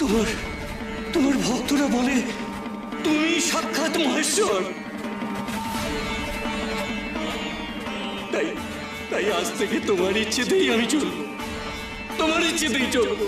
তোমার তোমার ভক্তরা বলে তুমি সাক্ষাৎ মহেশ্বর। তাই তাই আজ থেকে তোমার ইচ্ছেতেই আমি চলবো, তোমার ইচ্ছেতেই চলবো।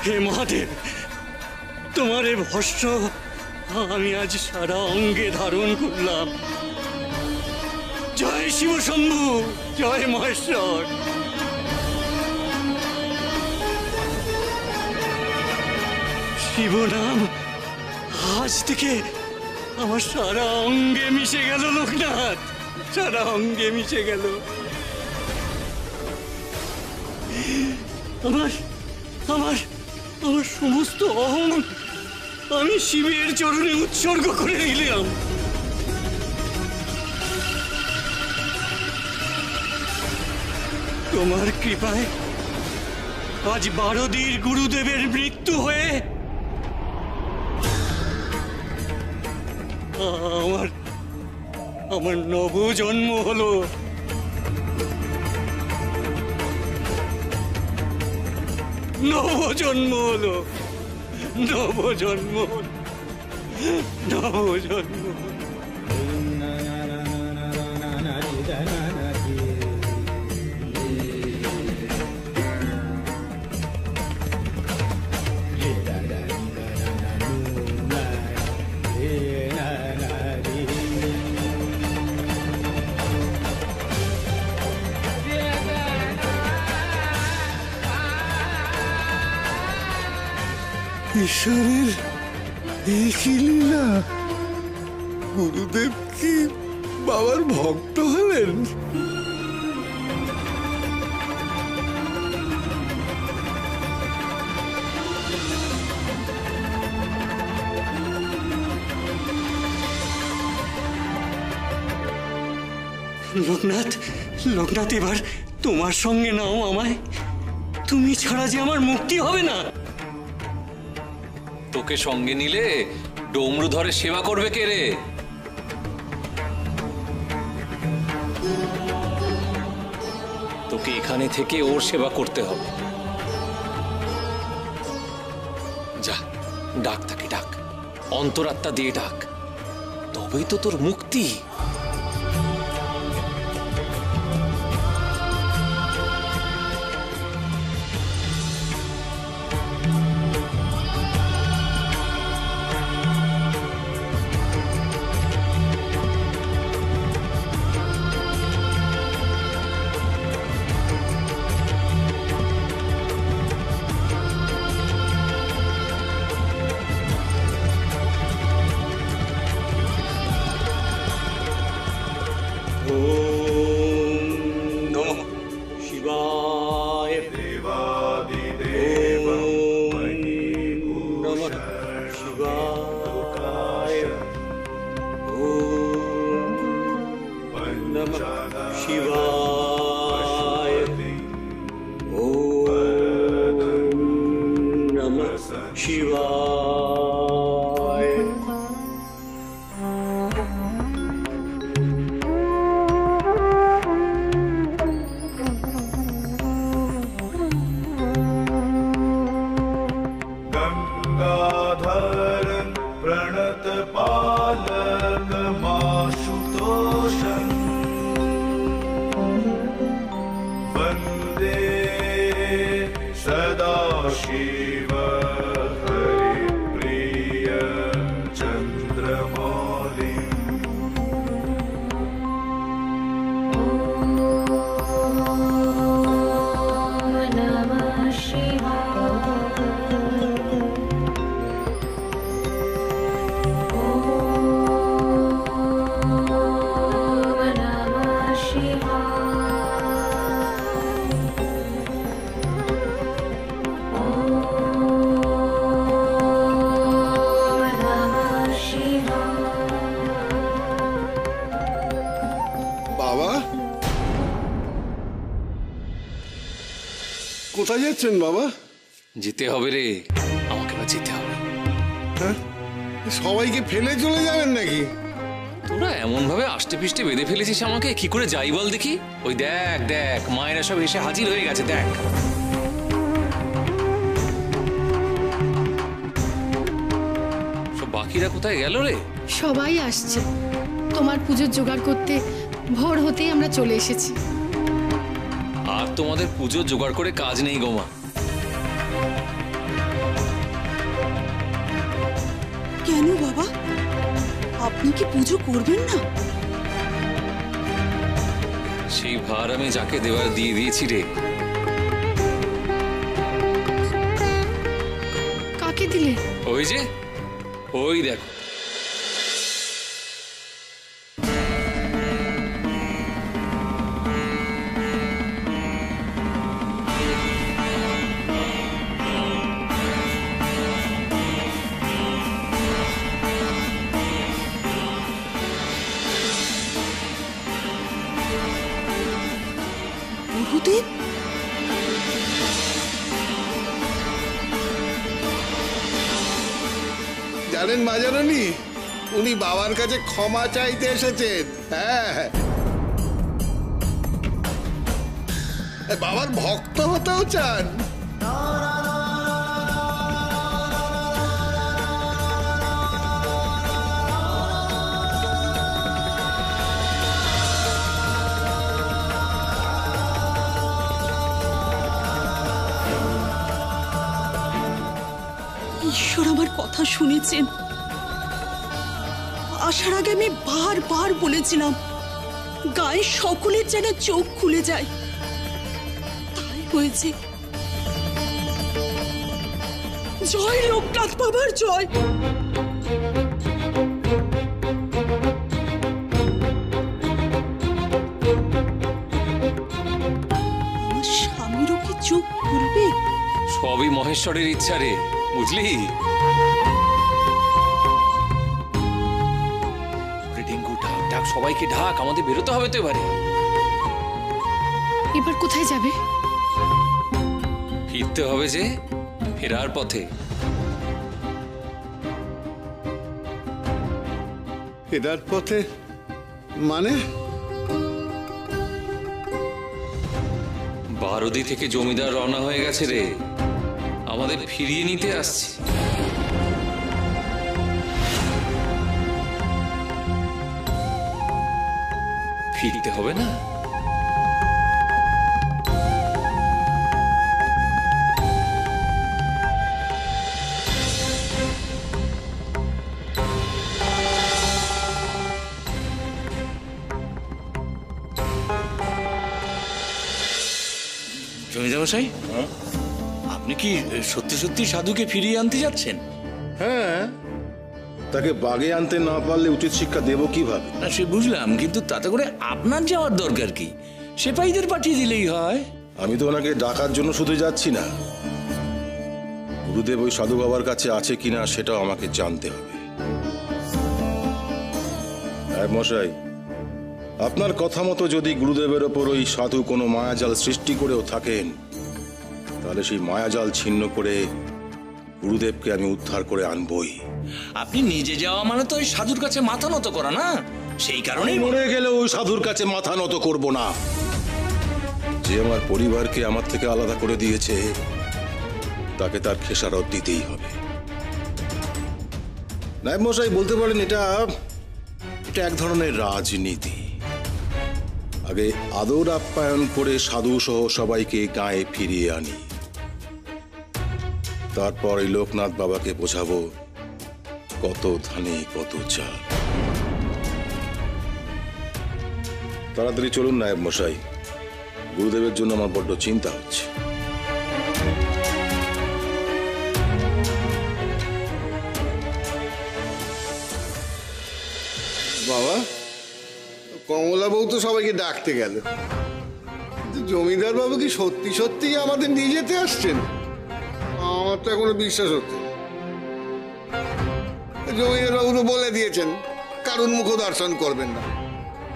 হে মহাদেব, তোমার এ ভস্ম আমি আজ সারা অঙ্গে ধারণ করলাম। জয় শিব শম্ভু, জয় মহেশ্বর। শিব নাম আজ থেকে আমার সারা অঙ্গে মিশে গেল লোকনাথ, সারা অঙ্গে মিশে গেল। আমার আমার আমার সমস্ত অহং আমি শিবের চরণে উৎসর্গ করে দিলাম। তোমার কৃপায় আজ 12 দিন গুরুদেবের মৃত্যু হয়ে আমার আমার নবজন্ম হলো। নবজন্ম হলো, নবজন্ম, নবজন্ম। ঈশ্বরের এই কি লীলা! গুরুদেব কি বাবার ভক্ত হলেন? লোকনাথ, লোকনাথ, এবার তোমার সঙ্গে নাও আমায়। তুমি ছাড়া যে আমার মুক্তি হবে না। তোকে সঙ্গে নিলে ডমরু ধরে সেবা করবে কে রে? তোকে এখানে থেকে ওর সেবা করতে হবে। যা, ডাক তাকে, ডাক, অন্তরাত্মা দিয়ে ডাক, তবেই তো তোর মুক্তি। गंगाधर प्रणत पालक माश কোথায় যাচ্ছেন বাবা? যেতে হবে রে, আমাকে না যেতে হবে। হ্যাঁ, সবাইকে ফেলে চলে যাবেন নাকি? তোরা এমন ভাবে আষ্টে পিষ্টে বেঁধে ফেলেছিস আমাকে, কি করে যাই বল দেখি? ওই দেখ দেখ, মায়েরা সব এসে হাজির হয়ে গেছে, দেখ। সব বাকিরা কোথায় গেল রে? সবাই আসছে তোমার পুজোর জোগাড় করতে। ভোর হতেই আমরা চলে এসেছি। আর তোমাদের পুজো জোগাড় করে কাজ নেই গো মা। কেন বাবা, আপনি কি পুজো করবেন না? সেই ভার আমি যাকে দেওয়ার দিয়ে দিয়েছি রে। কাকে দিলে? ওই যে, ওই দেখো। গুরুদেব, জানেন মাজারনি, উনি বাবার কাছে ক্ষমা চাইতে এসেছেন। হ্যাঁ, বাবার ভক্ত হতেও চান। ঈশ্বর আমার কথা শুনেছেন। আসার আগে আমি বারবার বলেছিলাম গায়ে সকলের যেন চোখ খুলে যায়, তাই হয়েছে। জয় লোকনাথ বাবার জয়। আমার স্বামীরও কি চোখ খুলবে? সবই মহেশ্বরের ইচ্ছা রে, বুঝলি? ডিঙ্গু ঢাক ঢাক, সবাইকে ঢাক, আমাদের বেরোতে হবে তো এবারে। এবার কোথায় যাবে? ফিরতে হবে যে, ফেরার পথে। ফেরার পথে মানে? বারোদি থেকে জমিদার রওনা হয়ে গেছে রে, আমাদের ফিরিয়ে নিতে আসছে। ফিরতে হবে না? জমিদার মশাই, আপনি কি সত্যি সত্যি সাধুকে ফিরিয়ে আনতে যাচ্ছেন? হ্যাঁ, তাকে বাগে আনতে না পারলে উচিত শিক্ষা দেব কিভাবে? না সে বুঝলাম, কিন্তু তাতে করে আপনার যাওয়ার দরকার কি? সেপাইদের পাঠিয়ে দিলেই হয়। আমি তো ওনাকে ডাকার জন্য শুধু যাচ্ছি না, গুরুদেব ওই সাধু বাবার কাছে আছে কিনা সেটাও আমাকে জানতে হবে। মশাই, আপনার কথা মতো যদি গুরুদেবের ওপর ওই সাধু কোনো মায়াজাল সৃষ্টি করেও থাকেন, তাহলে সেই মায়াজাল ছিন্ন করে গুরুদেবকে আমি উদ্ধার করে আনবই। আপনি নিজে যাওয়া মানে তো ওই সাধুর কাছে মাথা নত করা না, সেই কারণেই মরে গেলে ওই সাধুর কাছে মাথা নত করব না। যে আমার পরিবারকে আমার থেকে আলাদা করে দিয়েছে, তাকে তার খেসারত দিতেই হবে। নায়েব মশাই, বলতে পারেন এটা এক ধরনের রাজনীতি। আগে আদর আপ্যায়ন করে সাধু সহ সবাইকে গায়ে ফিরিয়ে আনি, তারপর এই লোকনাথ বাবাকে বোঝাবো কত ধানে কত চাল। তাড়াতাড়ি চলুন নায়েব মশাই, গুরুদেবের জন্য আমার বড্ড চিন্তা হচ্ছে। বাবা, কমলা বউ তো সবাইকে ডাকতে গেল, জমিদার বাবু কি সত্যি সত্যি আমাদের নিয়ে যেতে আসছেন? আমার তো এখনো বিশ্বাস হচ্ছে। জমিদার বাবু তো বলে দিয়েছেন কারুর মুখ দর্শন করবেন না,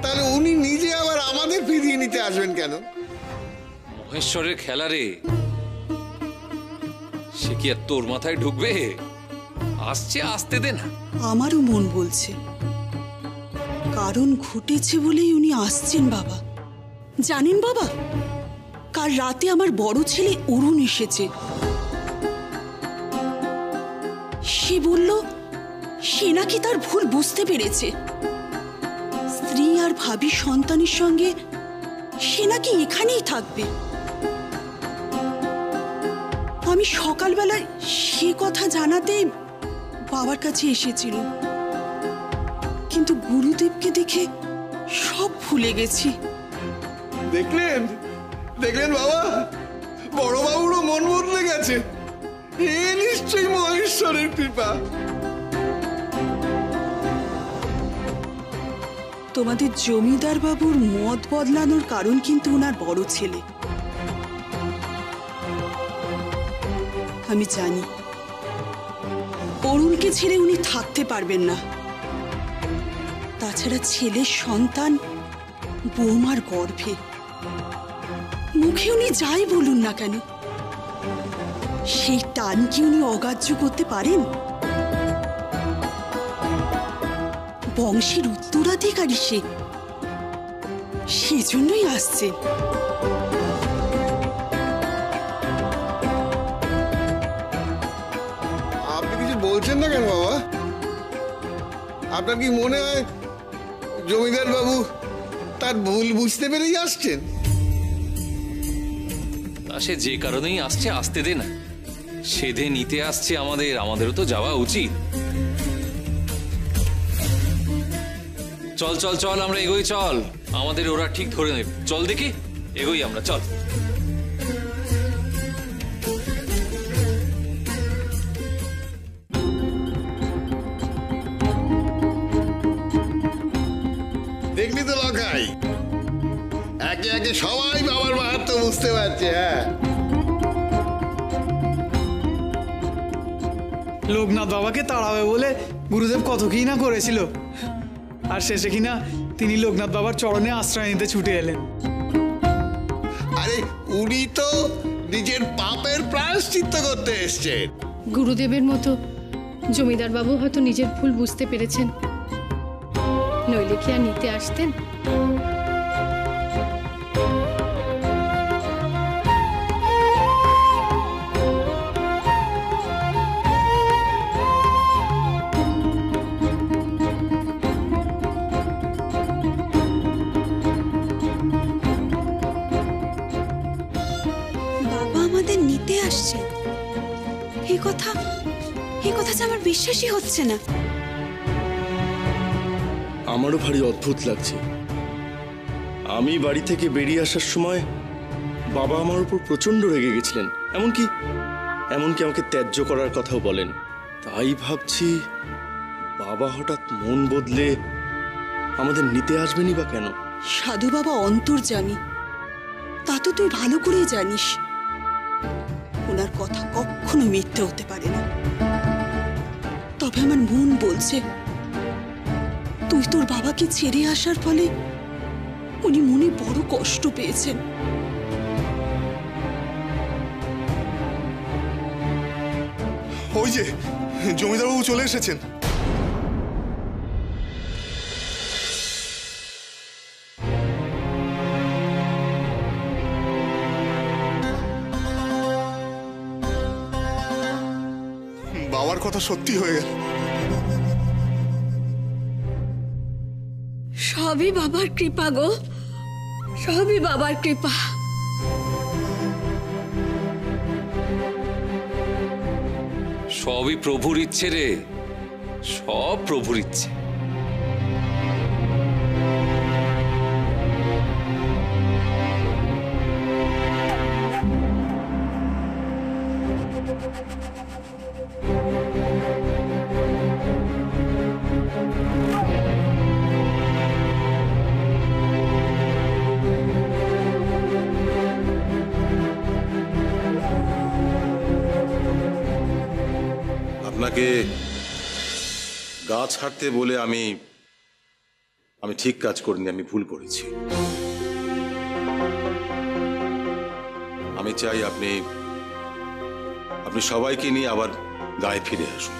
তাহলে উনি নিজে আবার আমাদের ফিরিয়ে নিতে আসবেন কেন? মহেশ্বরের খেলা রে, সে কি আর তোর মাথায় ঢুকবে? আসছে, আসতে দে না। আমারও মন বলছে কারণ ঘটেছে বলেই উনি আসছেন বাবা। জানেন বাবা, কাল রাতে আমার বড় ছেলে অরুণ এসেছে। সে বলল সে নাকি তার ভুল বুঝতে পেরেছে। স্ত্রী আর ভাবি সন্তানের সঙ্গে সে নাকি এখানেই থাকবে। আমি সকালবেলায় সে কথা জানাতে বাবার কাছে এসেছিল, কিন্তু গুরুদেবকে দেখে সব ভুলে গেছি। দেখলেন দেখলেন বাবা, বড় বাবুরও মন বদলে গেছে। এ নিশ্চয়ই মহেশ্বরের কৃপা। তোমাদের জমিদার বাবুর মত বদলানোর কারণ কিন্তু ওনার বড় ছেলে। আমি জানি অরুণকে ছেড়ে উনি থাকতে পারবেন না। তাছাড়া ছেলের সন্তান বৌমার গর্ভে। মুখে উনি যাই বলুন না কেন, সেই টান কি উনি অগ্রাহ্য করতে পারেন? বংশের উত্তরাধিকারী সে, সেজন্যই আসছে। আপনি কিছু বলছেন না কেন বাবা? আপনার কি মনে হয় জমিদার বাবু তার ভুল বুঝতে পেরেই আসছেন? তা সে যে কারণেই আসছে, আসতে দে না। সেধে নিতে আসছে আমাদেরও তো যাওয়া উচিত। চল চল চল, আমরা এগোই, চল। আমাদের ওরা ঠিক ধরে নেবে। চল দেখি, এগোই আমরা, চল। দেখলি তো লখাই, একে একে সবাই বাবার মাহাত্ম্য বুঝতে পারছে। হ্যাঁ, লোকনাথ বাবাকে তাড়াবে বলে গুরুদেব কত কি না করেছিল, আর শেষে কিনা তিনি লোকনাথ বাবার চরণে আশ্রয় নিতে ছুটে এলেন। আরে উনি তো নিজের পাপের প্রায়শ্চিত্ত করতে এসছেন। গুরুদেবের মতো জমিদার বাবু হয়তো নিজের ভুল বুঝতে পেরেছেন, নইলে কি আর নিতে আসতেন? বাবা আমাদের নিতে আসছে, এই কথা যে আমার বিশ্বাসই হচ্ছে না। আমারও ভারী অদ্ভুত লাগছে। আমি বাড়ি থেকে বেরিয়ে আসার সময় বাবা আমার উপর প্রচন্ড রেগে গেছিলেন, এমনকি আমাকে ত্যায্য করার কথাও বলেন। তাই ভাবছি বাবা হঠাৎ মন বদলে আমাদের নিতে আসবেনই বা কেন? সাধু বাবা অন্তর্যামী, তা তো তুই ভালো করেই জানিস। ওনার কথা কখনো মিথ্যে হতে পারে না। তবে আমার মন বলছে তুই তোর বাবাকে ছেড়ে আসার ফলে উনি মনে বড় কষ্ট পেয়েছেন। ওই যে জমিদারবাবু চলে এসেছেন। বাবার কথা সত্যি হয়ে গেল। সবই বাবার কৃপা গো, সবই বাবার কৃপা। সবই প্রভুর ইচ্ছে রে, সব প্রভুর ইচ্ছে। আপনাকে গা ছাড়তে বলে আমি ঠিক কাজ করিনি, আমি ভুল করেছি। আমি চাই আপনি আপনি সবাইকে নিয়ে আবার গায়ে ফিরে আসুন।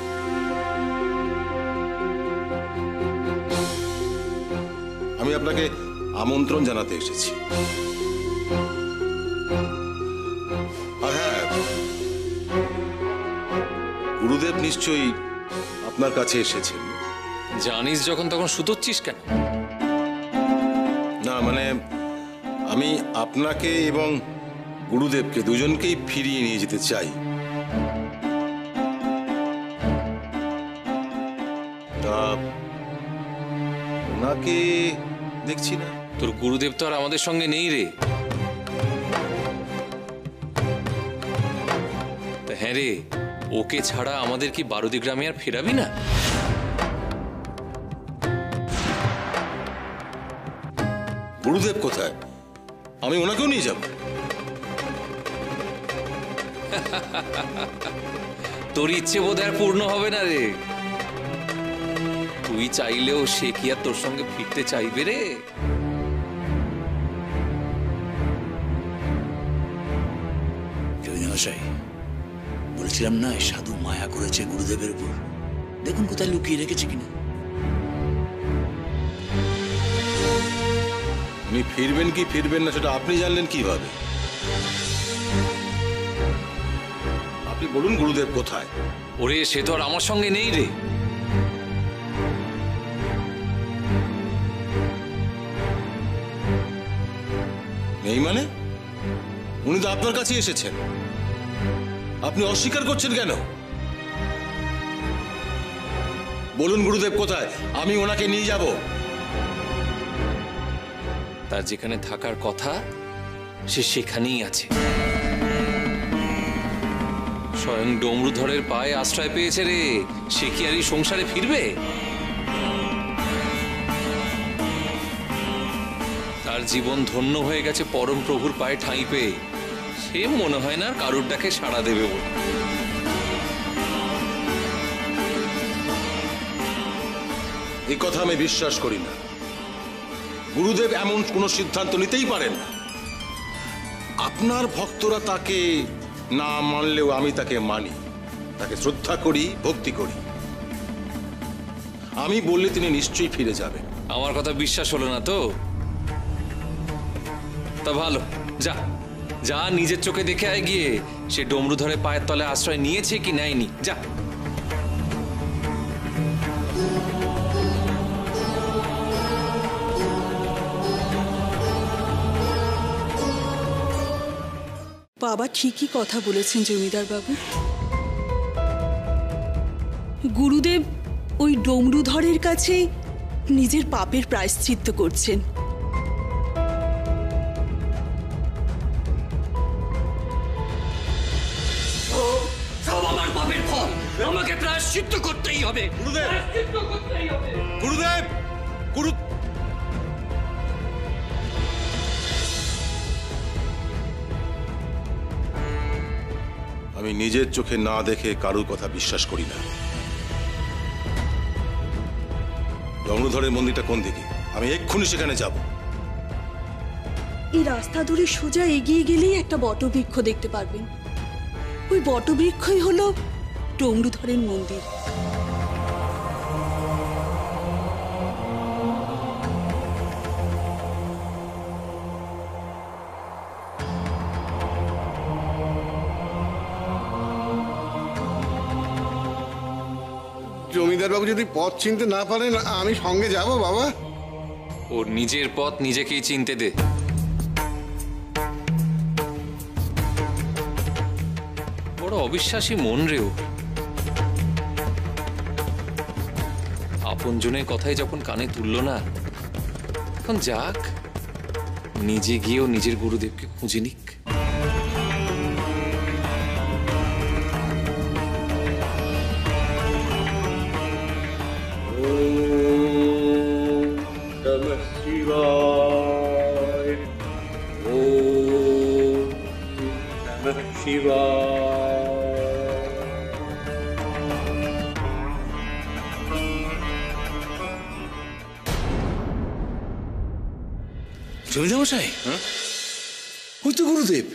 আমি আপনাকে আমন্ত্রণ জানাতে এসেছি। আর হ্যাঁ, গুরুদেব নিশ্চয়ই আপনার কাছে এসেছেন। জানিস যখন তখন সুতোচ্ছিস কেন? না মানে আমি আপনাকে এবং গুরুদেবকে দুজনকেই ফিরিয়ে নিয়ে যেতে চাই। তা ওনাকে দেখছি না। তোর গুরুদেব তো আর আমাদের সঙ্গে নেই রে। তা হ্যাঁ রে, ওকে ছাড়া আমাদের কি বারুদি গ্রামে আর ফেরাবি না? গুরুদেব কোথায়? আমি ওনাকেও নিয়ে যাব। তোর ইচ্ছে বোধ আর পূর্ণ হবে না রে। তুই চাইলেও সে কি আর তোর সঙ্গে ফিরতে চাইবে রে? জমিদারমশাই, বলছিলাম না সাধু মায়া করেছে গুরুদেবের উপর, দেখুন কোথায় লুকিয়ে রেখেছে কিনা। উনি ফিরবেন কি ফিরবেন না সেটা আপনি জানলেন কিভাবে? আপনি বলুন গুরুদেব কোথায়? ওরে, সে তো আর আমার সঙ্গে নেই রে। নেই মানে? উনি তো আপনার কাছে এসেছেন, আপনি অস্বীকার করছেন কেন? বলুন গুরুদেব কোথায়, আমি ওনাকে নিয়ে যাব। তার যেখানে থাকার কথা সে সেখানেই আছে। স্বয়ং ডমরুধরের পায়ে আশ্রয় পেয়েছে রে। সে কি আর এই সংসারে ফিরবে? তার জীবন ধন্য হয়ে গেছে পরম প্রভুর পায়ে ঠাঁই পেয়ে। সে মনে হয় না কারুর ডাকে সাড়া দেবে বলে। এই কথা আমি বিশ্বাস করি না। গুরুদেব এমন কোনো সিদ্ধান্ত নিতেই পারেন না। আপনার ভক্তরা তাকে না মানলেও আমি তাকে মানি, তাকে শ্রদ্ধা করি, ভক্তি করি। আমি বললে তিনি নিশ্চয়ই ফিরে যাবেন। আমার কথা বিশ্বাস হলো না তো? তা ভালো, যা যা নিজের চোখে দেখে আয় গিয়ে সে ডমরুধরের পায়ের তলে আশ্রয় নিয়েছে কি নেয়নি। যা। বাবা ঠিকই কথা বলেছেন জমিদার বাবু। গুরুদেব ওই ডমরুধরের কাছে নিজের পাপের প্রায়শ্চিত্ত করছেন। সব আমার পাপের ফল, আমাকে প্রায়শ্চিত্ত করতেই হবে। গুরুদেব, প্রায়শ্চিত্ত করতেই হবে। গুরুদেব, গুরু আমি নিজের চোখে না দেখে কারোর কথা বিশ্বাস করি না। ডমরুধরের মন্দিরটা কোন দিকে? আমি এক্ষুনি সেখানে যাব। এই রাস্তা ধরে সোজা এগিয়ে গেলেই একটা বটবৃক্ষ দেখতে পারবেন। ওই বটবৃক্ষই হলো ডমরুধরের মন্দির। জমিদার বাবু যদি পথ চিনতে না পারেন আমি সঙ্গে যাব বাবা। ওর নিজের পথ নিজেকেই চিনতে দে। বড় অবিশ্বাসী মন রে ও। আপনজনের কথাই যখন কানে তুললো না, তখন যাক, নিজে গিয়েও নিজের গুরুদেবকে খুঁজে নিক। জমিদারমশাই, ওই তো গুরুদেব।